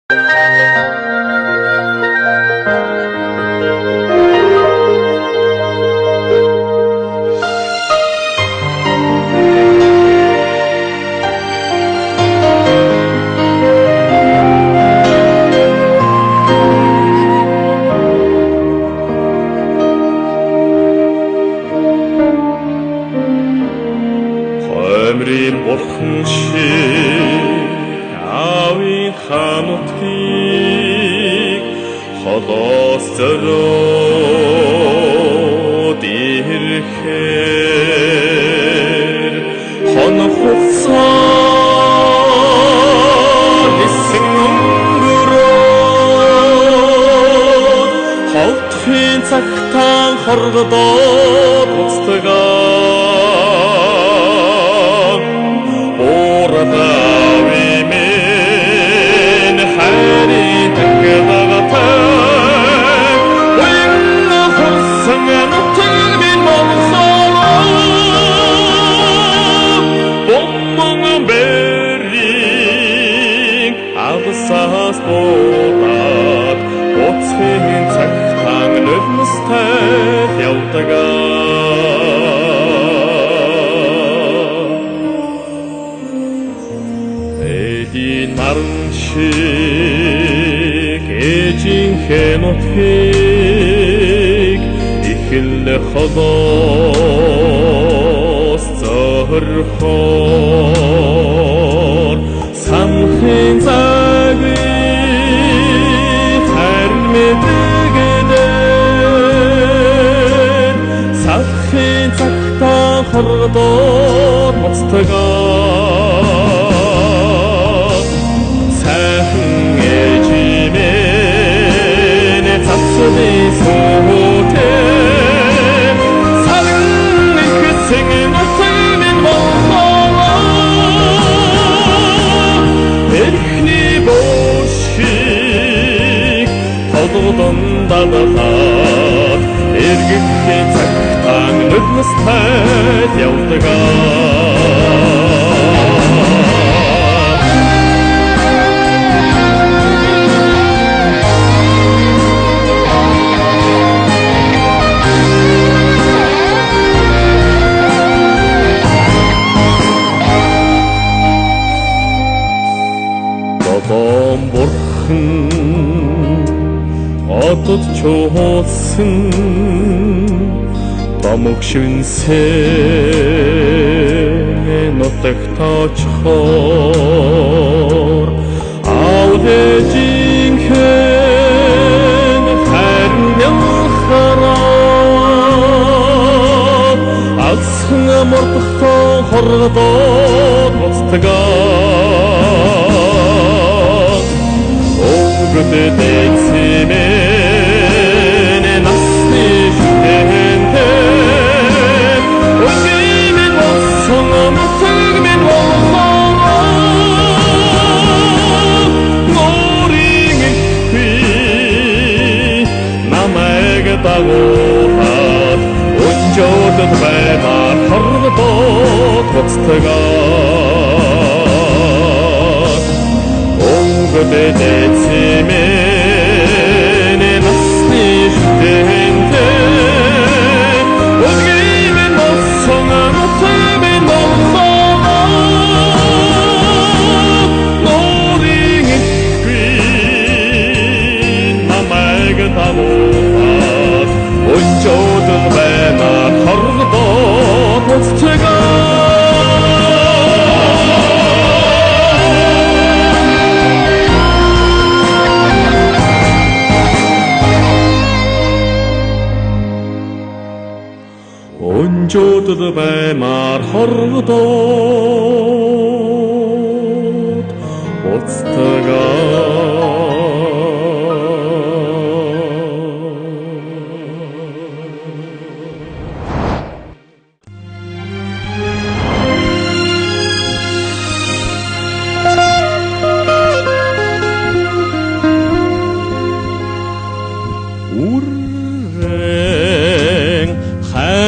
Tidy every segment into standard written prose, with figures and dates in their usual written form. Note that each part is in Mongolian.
Хоймрын бурхан шиг аавын ханутгийг холоос зориод ирэхээр хонох хугацаа нисэн өнгөрөөд ховтхын цагтаан хоргодоод буцтагаа Саас болоод буцхын цагтаан өвмөстэй явдагаа эдийн наран шиг ээжийнхээ нутгийг ихэл холоос зорхоор самхын хордоод буцтагаа сайхан ээжимэн цацны суутэй салгын ихсэн нутгийн болоо эрхний бошиг толгодон дадахад эргэхийн цагтаан өвмөстэй явдагаа Бабам бурхан одод чуусан Тамук шүнсээ нутагт очихоор аавэжинхэн харнялхараад алсын мордохтой хордоод буцтагаа өвгөдөө дэцэмэн насны шүтэнтэй дагуулаад өнжөөдөд баймаар хордоод буцтагаа өвгөдөө дэцэмэн насны шүтэнтэй өдгиймэн болсон нутгийн болоо норийн ихгүй намайг дагуулаад өнжөөдөд баймаар хордоод буцтагаа өнжөөдөд баймаар хордоод буцтагаа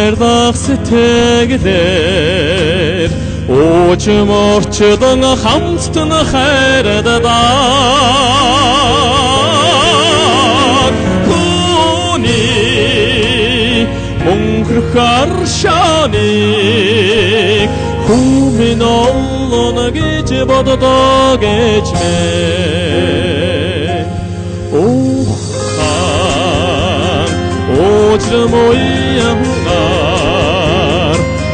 хайрдах сэтгэлээр уучим орчдон хамтдан хайрдаа Алтоныг хүмүн олно гэж боддоо гэж мэн ухаан ожром уянгаар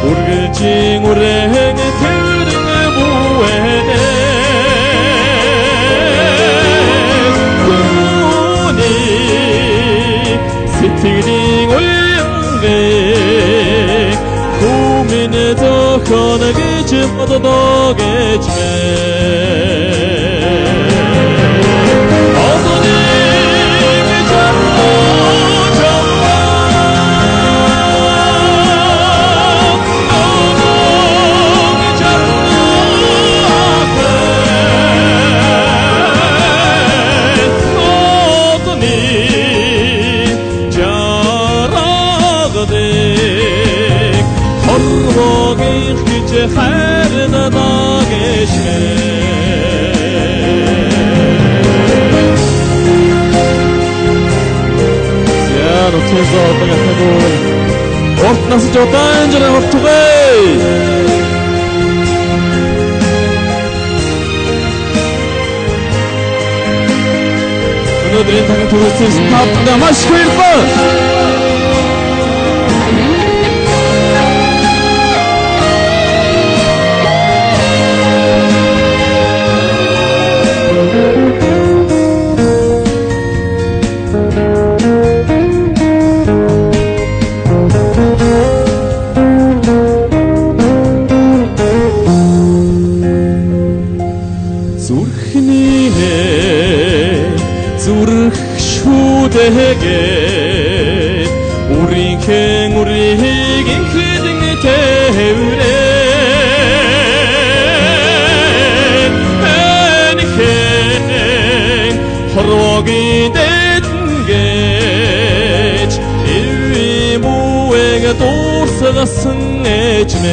үргэлжийн үрэн тэрэн буэнэ сэтгэлийн уянгээ хүмүн зохион гэж боддоо гэж Орт насж удаан жирэ хортгоо. Өнөөдрийн таны төрөлсөн тавтанда маш их баярлалаа. 대게 우리 인크딩 태우네 애니행 허락이 된게 일위 무에게 도사가 승해지네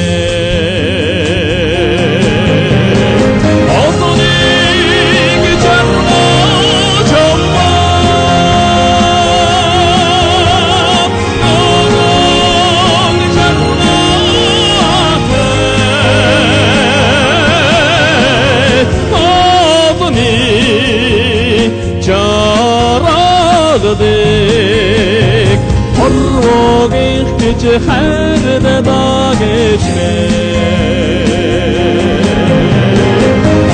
Horvogin her de da geçme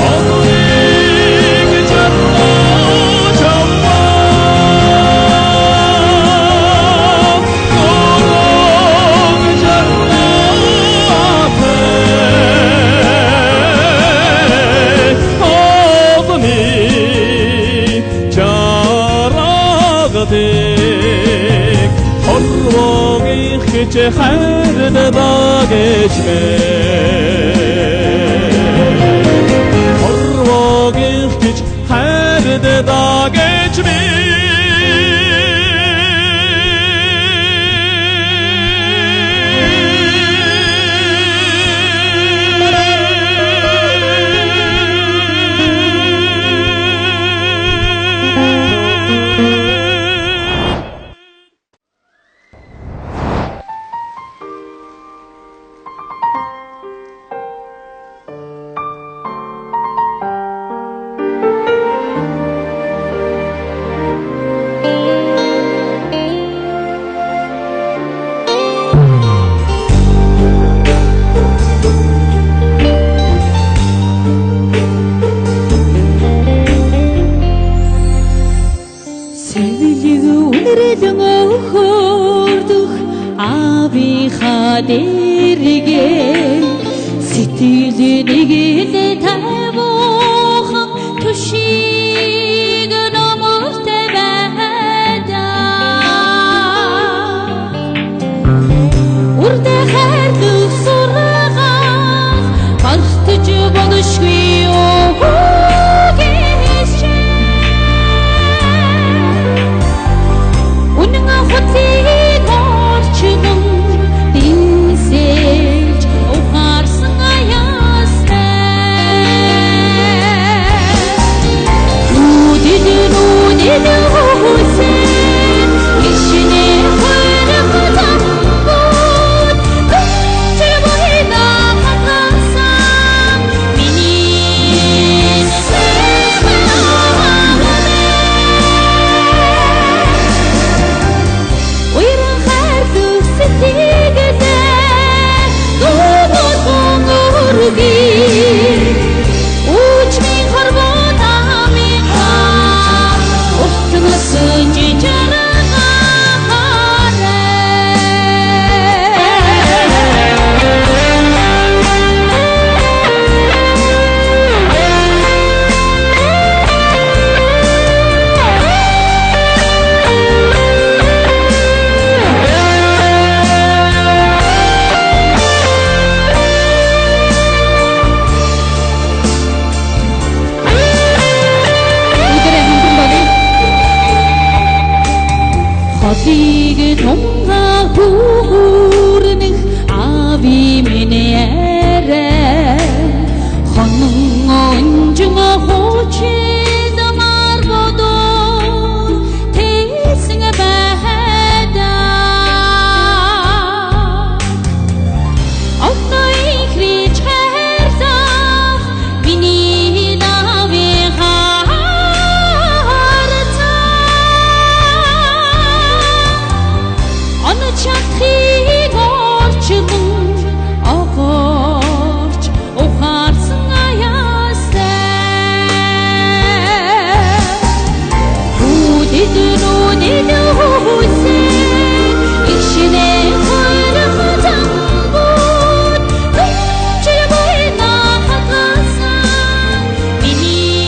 Ağlayık canla canla Ağlayık canla Ağlayık carağıdık Horvogin her de da geçme Horvogin her de da geçme Тигэ тунга бүрнэх ави минь ярэ хонон онжин хочин дамар бодон тэсэн байда Оттой хрич хэрсах миний нави харца Чахиг орчдон огорч ухаарсан аяастай Хүдэднүүнэд хүсээ ишнээ хайрах замбууд Түнчил бойна хагасан миний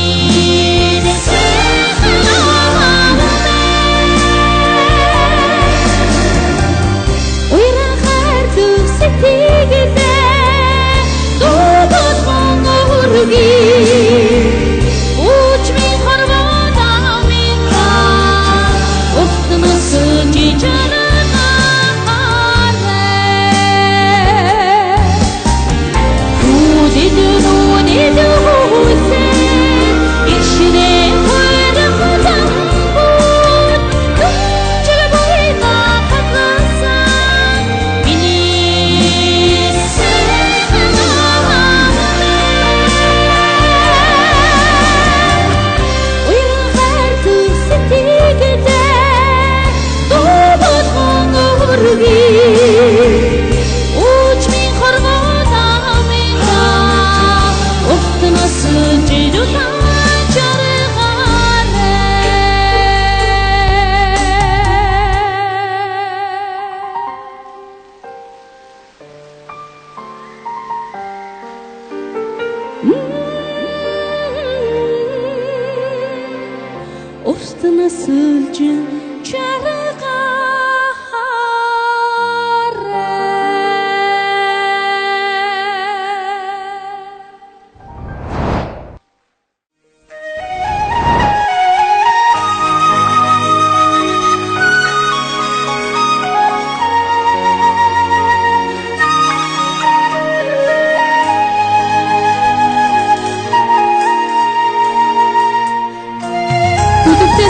Устна сүлжин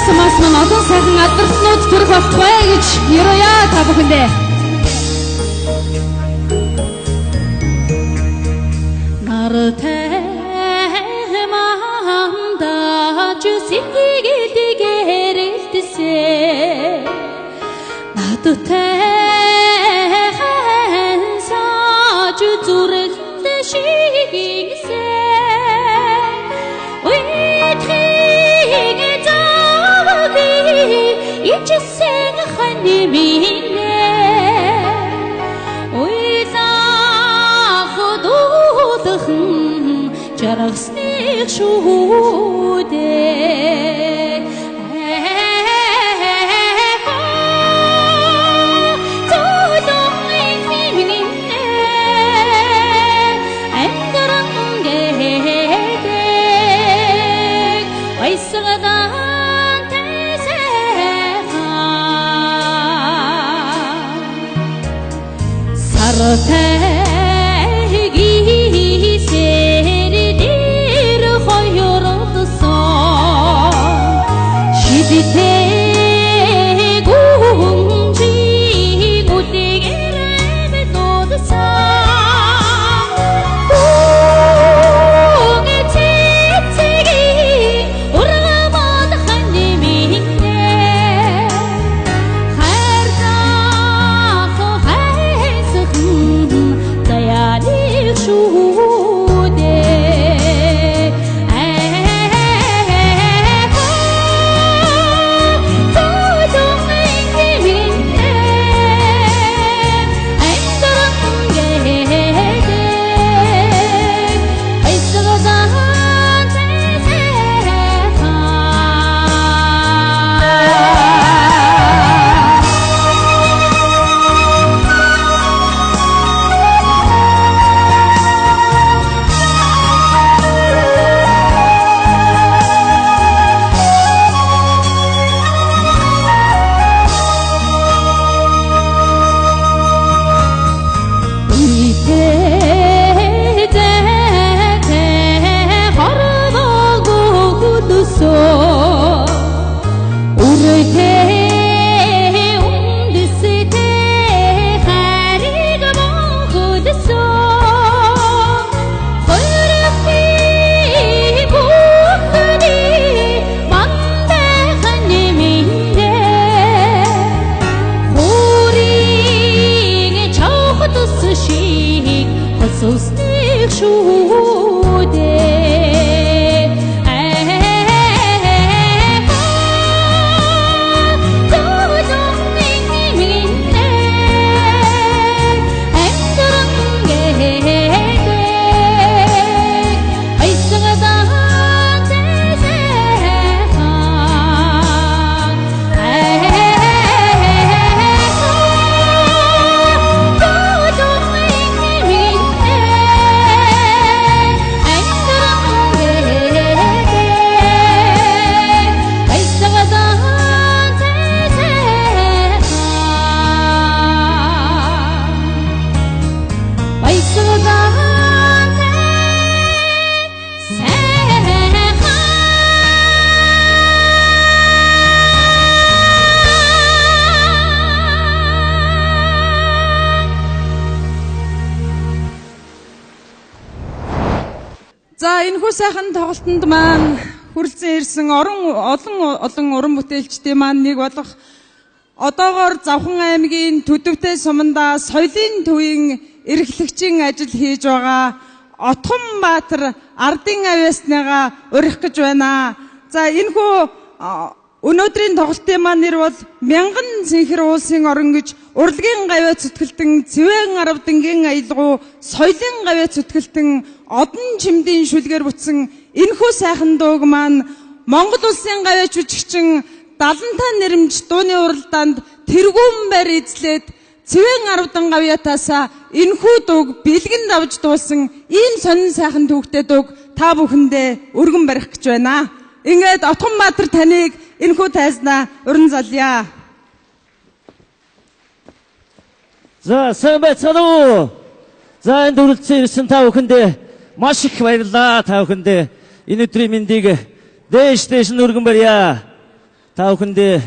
Самасман олон сайхан алдарснууд төрөх болтугай гэж ярая та бүхэндээ. Нартай манда жүсигдэгэрэлтсэ надтай хансаж зүрэлтэ шигсэ Ичсэн ханэминэ Уйзах дуудахын жаргасны шүүдэ Зодон ихниминэ Ангарын гэдэг Вайсгадан Сартай сэрдэр хоёролсон шидтэй гүнжи үдгэрэмэ дуудсан Үгэцэцэги ургамад ханэминэ хайртах хайсах заяаны шүүдэ За энэхүү сайхан тоглолтод маань хүрэлцэн ирсэн олон уран бүтээлчдийн маань нэг болох одоогоор Завхан аймгийн Төдөвтэй сумандаа соёлын төвийн эрхлэгчийн ажил хийж байгаа Отгонбаатар ардын авьяасныгаа урих гэж байна. За энэхүү өнөөдрийн тоглолтын маань нэр бол Мянган Цэнхэр уулсын орон гэж урлагийн гавьяа зүтгэлтэн Цэвэн Аравдангийн аялгау соёлын гавьяа зүтгэлтэн одон чимдийн шүлгээр бүтсэн энэхүү сайхан дууг маань Монгол улсын гавьяа жүжигчин Далантай нэрмж дууны уралдаанд тэргүүн байр эзлээд Цэвэн Аравдан гавьяатаасаа энэхүү дууг бэлгэнд авч дуулсан ийм сонин сайхан төвхтэй дууг та бүхэндээ өргөн барих гэж байна. Ингээд Отгонбаатар таныг энэхүү тайзнаа уран залъя. За сайн байцгаана уу. За энэ дүрлцэн ирсэн та бүхэндээ маш их баярлалаа. Та бүхэндээ энэ өдрийн мэндийг дээш нь өргөн барья. Та бүхэндээ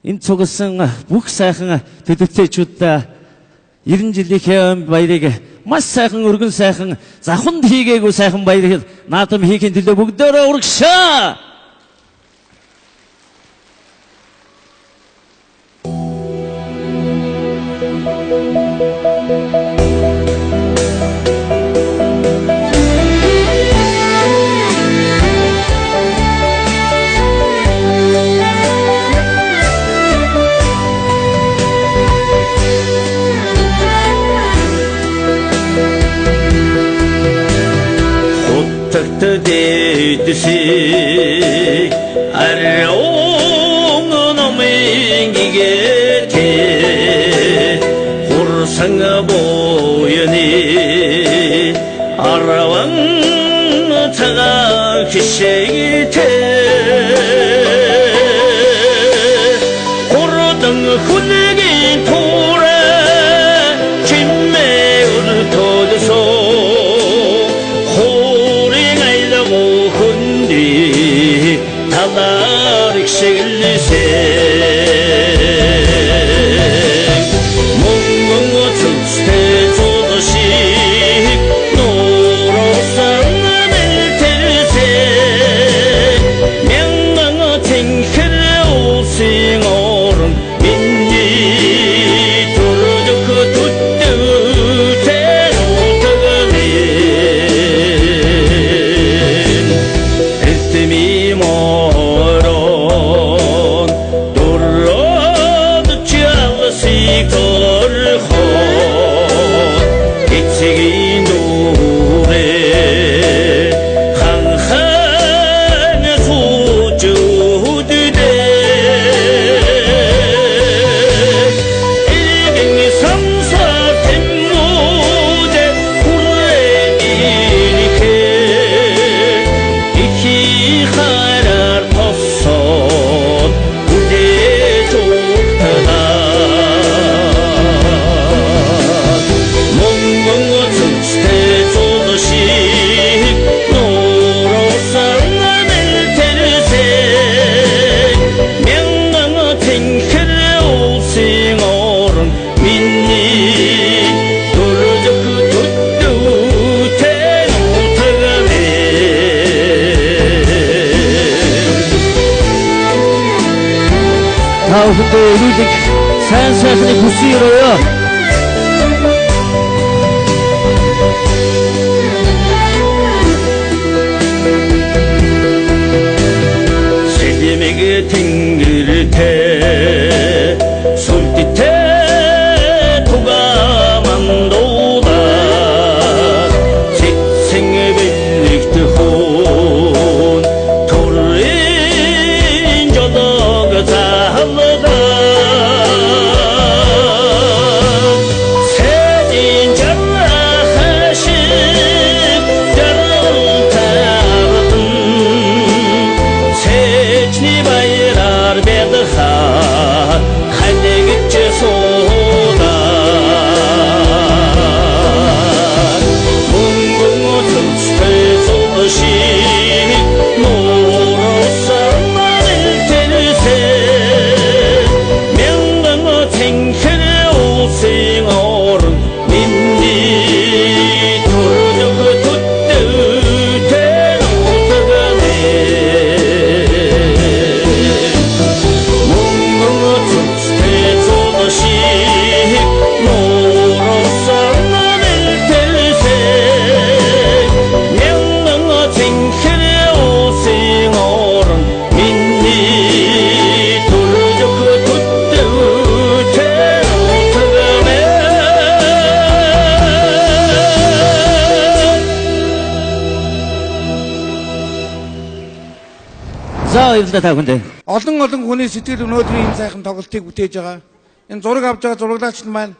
энэ цугласан бүх сайхан төдөвтэйчүүдээ 90 жилийн баярыг маш сайхан өргөн сайхан завханд хийгээгүй сайхан баярыг наадам хийхин төлөө бүгдээрээ урагшаа. дэдсик аре옹 ном잉이게 호르상아 보여니 아라왕 차가 기색이 돼 호르등 훈내기 돌아 진매 우르토드소 식일리세 몽롱어 축대 조도식 노로상 멜테르세 명망어 탱크를 오싱오름 민니 도로조크 뚜뚜 대로터가네 에스미 근데 우리 사연사연이 부스이로요. 세겜에게 탱글을 태 손짓에 도가 만도다 직생의 벨릭트 혼 토르인 저도가 다 За баярлалаа та бүхэндээ. Олон хүний сэтгэл өнөөдрийн энэ сайхан тоглолтыг бүтээж байгаа. Энэ зураг авч байгаа зураглагч маань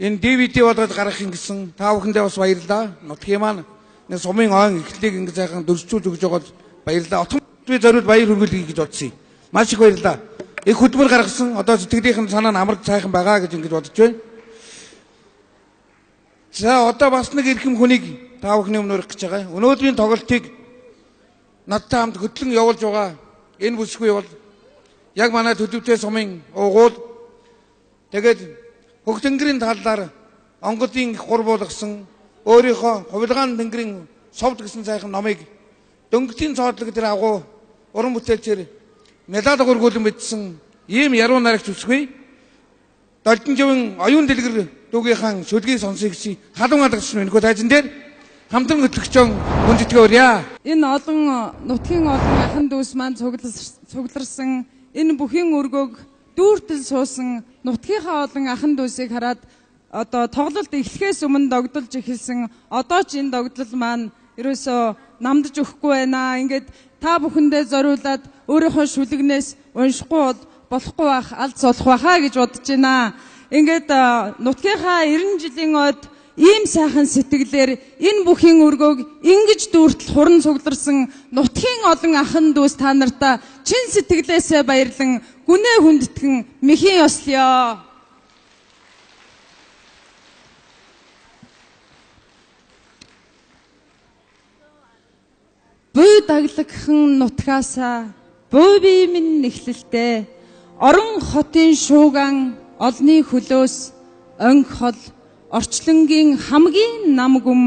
энэ DVD болгож гаргахын гэсэн та бүхэндээ бас баярлалаа. Нутгийн маань нэг сумын ойн эхлэлийг ингэ сайхан дөрвжүүлж өгж байгаад баярлалаа. Отхон би зориуд баяр хүргэлье гэж бодсон юм. Маш их баярлалаа. Их хөтөлбөр гаргасан одоо сэтгэлийнхэн санаа нь амар сайхан байгаа гэж ингэж бодож байна. За одоо бас нэг эрхэм хүнийг та бүхний өмнө өргөх гэж байгаа. Өнөөдрийн тоглолтыг надтай хамт хөтлөн явуулж байгаа энэ бүсгүй бол яг манай Төдөвтэй сумын уугуул тэгээд хөх тэнгэрийн талаар онгодын хур болгосон өөрийнхөө хувилгаан тэнгэрийн совд гэсэн сайхан номыг дөнгөтийн цоодлог дээр агуу уран бүтээлчээр медаль гургуулсан мэдсэн ийм яруу нарагч бүсгүй Долдонживын оюун дэлгэр дүүгийнхэн шүлгийг сонсох гэсэн халуун алгачсан өнөхөө тайзан дээр хамтран хөтлөгчөн хүндэтгэе өрье. Энэ олон нутгийн олон ахын дүүс маань цугларсан энэ бүхин өргөөг дүүртэл суусан нутгийнхаа олон ахын дүүсийг хараад одоо тоглолт эхлэхээс өмнө догдолж эхэлсэн одоо ч энэ догдол маань ерөөсөө намдаж өгөхгүй байна. Ингээд та бүхэндээ зориулаад өөрийнхөө шүлэгнээс уншихгүй болохгүй байх алд болох байхаа гэж бодож байна. Ингээд нутгийнхаа 90 жилийн ойд ийм сайхан сэтгэлээр энэ бүхин өргөөг ингэж дүүртэл хуран цугларсан нутгийн олон ахын дүүс та нартаа чин сэтгэлээсээ баярлан гүнээ хүндэтгэн мэхийн ёслоё. Буй даглагхан нутгаасаа буй бие минь нэхлэлтэй орон хотын шууган олны хөлөөс онх хол орчлонгийн хамгийн нам гүм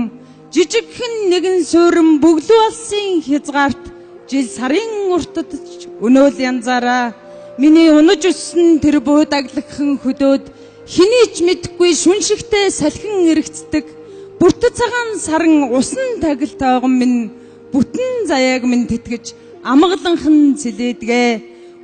жижигхэн нэгэн суурин бөглүүлсэн хязгаарт жил сарын уртад өнөөл янзаараа миний унаж өссөн тэр буй даглагхан хөдөөд хэний ч мэдхгүй шүншигтэй салхин эргэцдэг бүртэ цагаан саран усан тагил тоогон минь бүтэн заяаг минь тэтгэж амгаланхан цэлээдгээ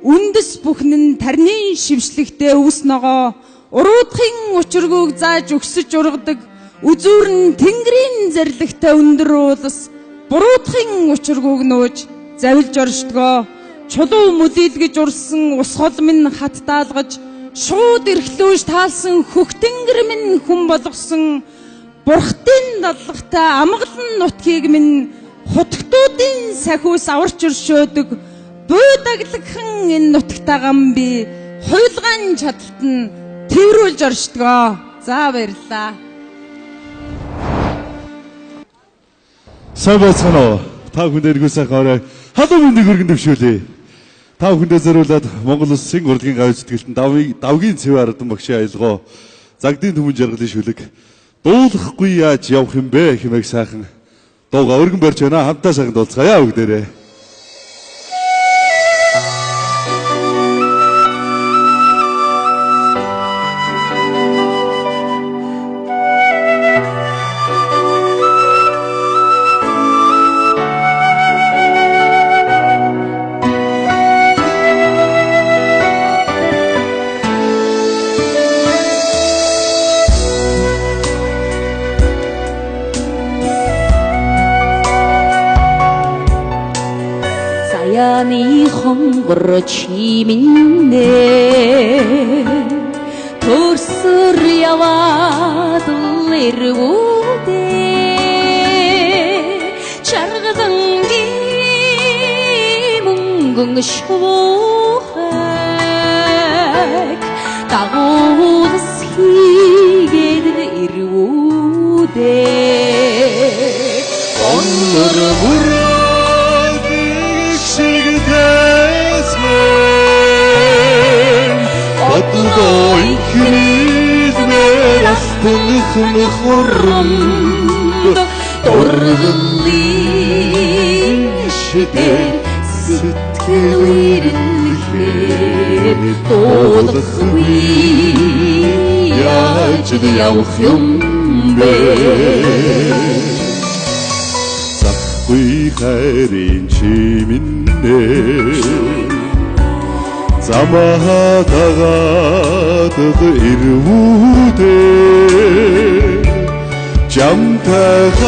үндэс бүхнэн тарны шившлэгтэй өвс ногоо уруудхын учиргүйг зааж өгсөж ургадаг үзүүрэн тэнгэрийн зарлагтай өндөр уулас буруудхын учиргүйг нөөж завилж оршдгоо чулуу мүдийлгэж урсан ус хол минь хат даалгаж шууд эрхлүүж таалсан хөх тэнгэр минь хүн болгосон бурхтын дадлахтай амгалан нутгийг минь хотгтуудын сахиус аварч өршөөдөг буй даглагхан энэ нутагтаа гам би хуйлгаан чадалт нь тэрүүлж оршдгоо. За баярлалаа. Сайн байцгаана уу? Та бүхэнд эргүү сайхан орой халуун мэндийг өргөн дэвшүүлье. Та бүхэндээ зориулаад Монгол Улсын урлагийн гавь сэтгэлтэн давгийн цэвэр ардан багшийн аялгоо Загдын түмэн жаргалын шүлэг дуулахгүй яаж явах юм бэ хэмээх сайхан дууга өргөн барьж байна. Хамтдаа сайхан дуулцгаая бүгдээрээ. хонгор чимнэ төрсөр яваад ирвүүдэ чаргалангийн мөнгөн шуухаг дагуулс хийгээд ирвүүдэ онор Отдой хризмэ астынхын хорромд Торгылын шидэл сэтгэл ирэлхээ Дуулахгүй яаж явах юм бэ Захгүй хайрын чимнэ Замаа тагаад ирвүүдэ Жамтайхан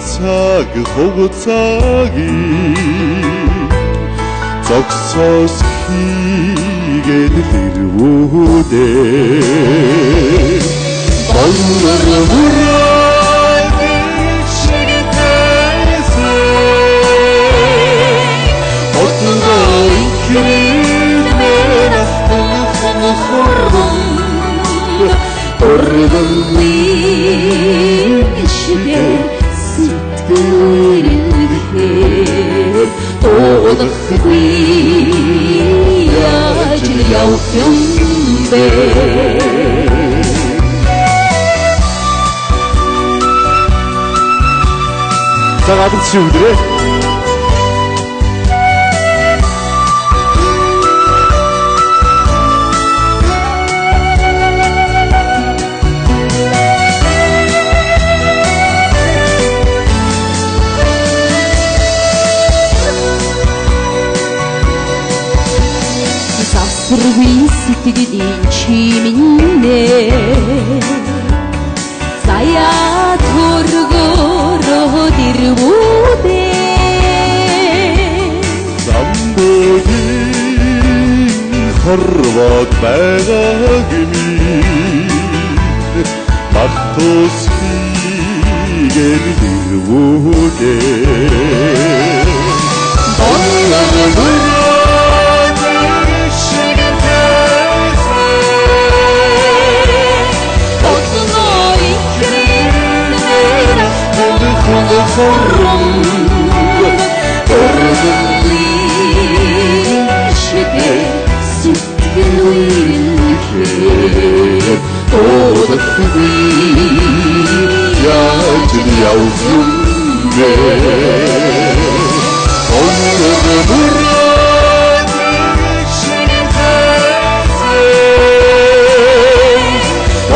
цаг хугацаагийн зогсоос хийгээд дэрвүүдээ Болор мураад шиг тайсан Отгоо ихрэмээр алтан хорвон Ургамын ишгээр сэтгэл ирэлхээр Уудахгүй яаж явах юм бэ За гадаг чи өдрөө Завсргүй сэтгэлийн чимнээ Заяа төргөөрөө дэрвүүдээ Замбодын хорвоод байгаа гэмий Бахтус хийгээд дэрвүүдээ Болор мураад шиг тайсан Отгоо ихрэмээр алтан хорвон Ургамын ишгээр сэтгэл ирэлхээр Уудахгүй яаж явах юм бэ Болор мураад шиг тайсан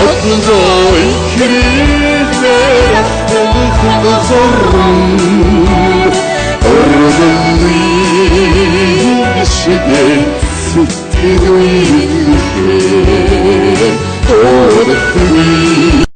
Отгоо ихрэмээр алтан хорвон Ургамын ишгээр сэтгэл ирэлхээр Уудахгүй